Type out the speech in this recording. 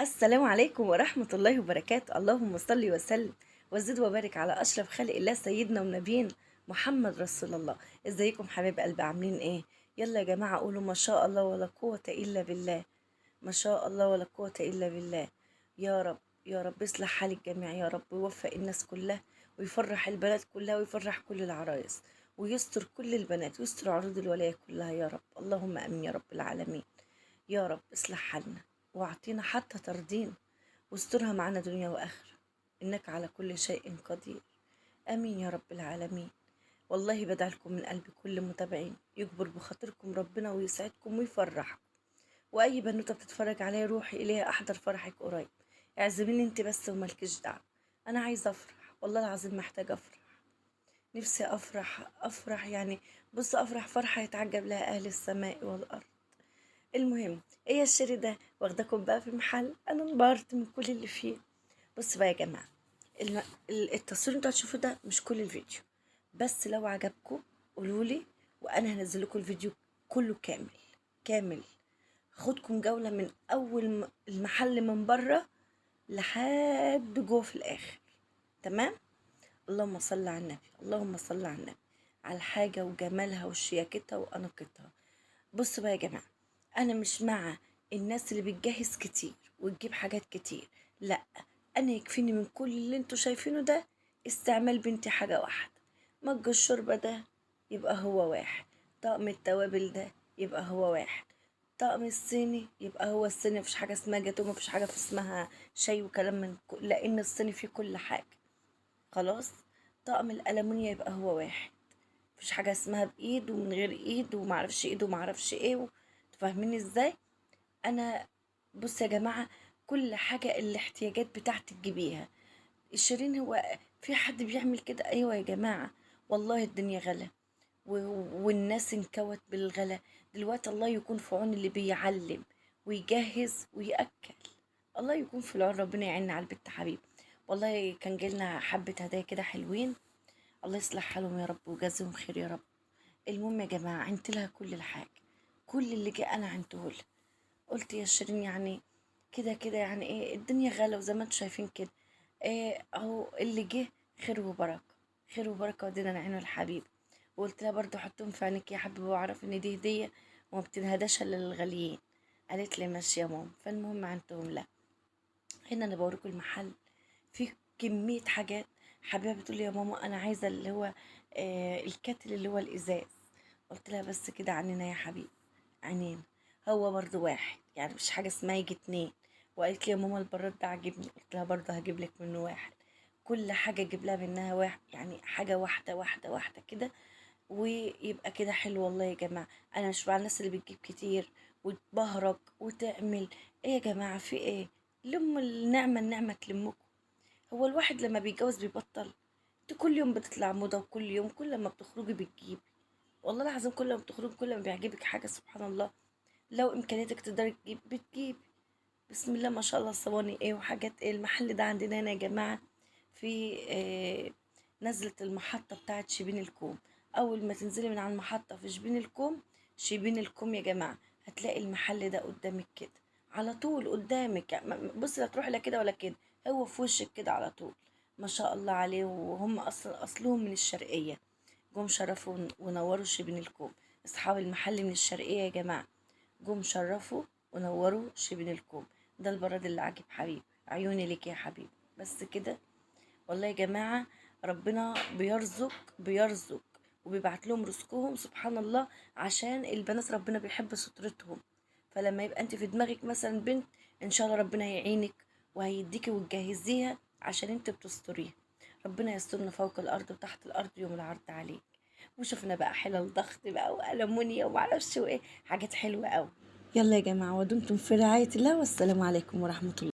السلام عليكم ورحمة الله وبركاته. اللهم صل وسلم وزد وبارك على أشرف خلق الله سيدنا ونبينا محمد رسول الله. ازيكم حبايب قلبي، عاملين ايه؟ يلا يا جماعة قولوا ما شاء الله ولا قوة إلا بالله. ما شاء الله ولا قوة إلا بالله. يا رب يا رب اصلح حال الجميع، يا رب يوفق الناس كلها ويفرح البنات كلها ويفرح كل العرايس ويستر كل البنات ويستر عروض الولاية كلها يا رب. اللهم امين يا رب العالمين. يا رب اصلح حالنا واعطينا حتى ترضينا واسترها معنا دنيا وآخرة، إنك على كل شيء قدير. آمين يا رب العالمين. والله بدعلكم من قلبي كل متابعين يكبر بخاطركم ربنا ويسعدكم ويفرحكم. وأي بنوتة بتتفرج عليا روحي إليها أحضر فرحك قريب. اعزميني انت بس وملكش دعوة. أنا عايزة أفرح، والله العظيم محتاجة أفرح. نفسي أفرح يعني. بص، أفرح فرحة يتعجب لها أهل السماء والأرض. المهم، ايه الشيري ده واخداكم بقى في محل انا انبهرت من كل اللي فيه. بص بقى يا جماعه، التصوير اللي انتوا هتشوفوه ده مش كل الفيديو، بس لو عجبكم قولولي وانا هنزل لكم الفيديو كله كامل كامل. خدكم جوله من اول المحل من بره لحد جوه في الاخر. تمام. اللهم صل على النبي، اللهم صل على النبي، على الحاجه وجمالها وشياكتها واناقتها. بصوا بقى يا جماعة، أنا مش مع الناس اللي بتجهز كتير وتجيب حاجات كتير، لأ. أنا يكفيني من كل اللي انتوا شايفينه ده استعمال بنتي حاجة واحدة. مج الشوربة ده يبقى هو واحد، طقم التوابل ده يبقى هو واحد، طقم الصيني يبقى هو الصيني. مفيش حاجة اسمها جاتو، مفيش حاجة اسمها شاي وكلام لأن الصيني فيه كل حاجة. خلاص. طقم الألمونيا يبقى هو واحد، مفيش حاجة اسمها بإيد ومن غير إيد ومعرفش إيد ومعرفش إيه تفهميني إزاي. أنا بص يا جماعة، كل حاجة الاحتياجات بتاعتك تجيبيها. الشيرين هو في حد بيعمل كده؟ أيوة يا جماعة. والله الدنيا غلا والناس انكوت بالغلا. دلوقتي الله يكون في عون اللي بيعلم ويجهز ويأكل. الله يكون في العون، ربنا يعيننا على البت حبيب. والله كان جالنا حبة هدايا كده حلوين، الله يصلح حالهم يا رب ويجازيهم خير يا رب. المهم يا جماعة، عنت لها كل الحاجة، كل اللي جه أنا عنته لها. قلت يا شيرين يعني كده كده، يعني ايه، الدنيا غالة وزي ما انتوا شايفين كده. ايه اهو اللي جه خير وبركة، خير وبركة ودينا نعينه الحبيب. وقلت لها برضه حطهم في عينك يا حبيبي واعرف ان دي هدية وما بتنهداش الا للغاليين. قالت لي ماشي يا ماما. فالمهم عنتهم لا. هنا انا بوريكم المحل فيه كمية حاجات. حبيبة بتقول لي يا ماما انا عايزة اللي هو الكاتل اللي هو الازاز. قلت لها بس كده عنينا يا حبيبي، عنينا. هو برضو واحد يعني، مش حاجة اسمها يجي اتنين. وقالت لي يا ماما البراد ده عاجبني، قلت لها برضه هجيب لك منه واحد. كل حاجة اجيب لها منها واحد، يعني حاجة واحدة واحدة واحدة كده ويبقى كده حلو. والله يا جماعة انا مش مع الناس اللي بتجيب كتير وتبهرج وتعمل. ايه يا جماعة في ايه؟ لم النعمة، النعمة تلمكم. هو الواحد لما بيتجوز بيبطل؟ انت كل يوم بتطلع موضة وكل يوم كل ما بتخرجي بتجيبي. والله العظيم كل ما بتخرجي كل ما بيعجبك حاجة، سبحان الله. لو امكانياتك تقدري تجيب بتجيبي. بسم الله ما شاء الله. الصواني ايه وحاجات ايه. المحل ده عندنا هنا يا جماعة في نزلة المحطة بتاعت شبين الكوم. اول ما تنزلي من على المحطة في شبين الكوم، شبين الكوم يا جماعة، هتلاقي المحل ده قدامك كده على طول قدامك. يعني بصي لا تروحي لا كده ولا كده، هو في وشك كده على طول. ما شاء الله عليه. وهم اصلهم من الشرقية، جم شرفوا ونوروا شبين الكوم. اصحاب المحل من الشرقية يا جماعة، جم شرفوا ونوروا شبين الكوم. ده البراد اللي عاجب حبيبي، عيوني ليك يا حبيبي. بس كده. والله يا جماعة ربنا بيرزق وبيبعت لهم رزقهم سبحان الله. عشان البنات ربنا بيحب سترتهم. فلما يبقى انت في دماغك مثلا بنت، ان شاء الله ربنا يعينك وهيديكي وتجهزيها عشان انت بتستريها. ربنا يسترنا فوق الارض وتحت الارض يوم العرض عليك. وشفنا بقى حلل ضغط بقى والمونيا ومعرفش وايه، حاجات حلوه قوي. يلا يا جماعه ودمتم في رعايه الله، والسلام عليكم ورحمه الله.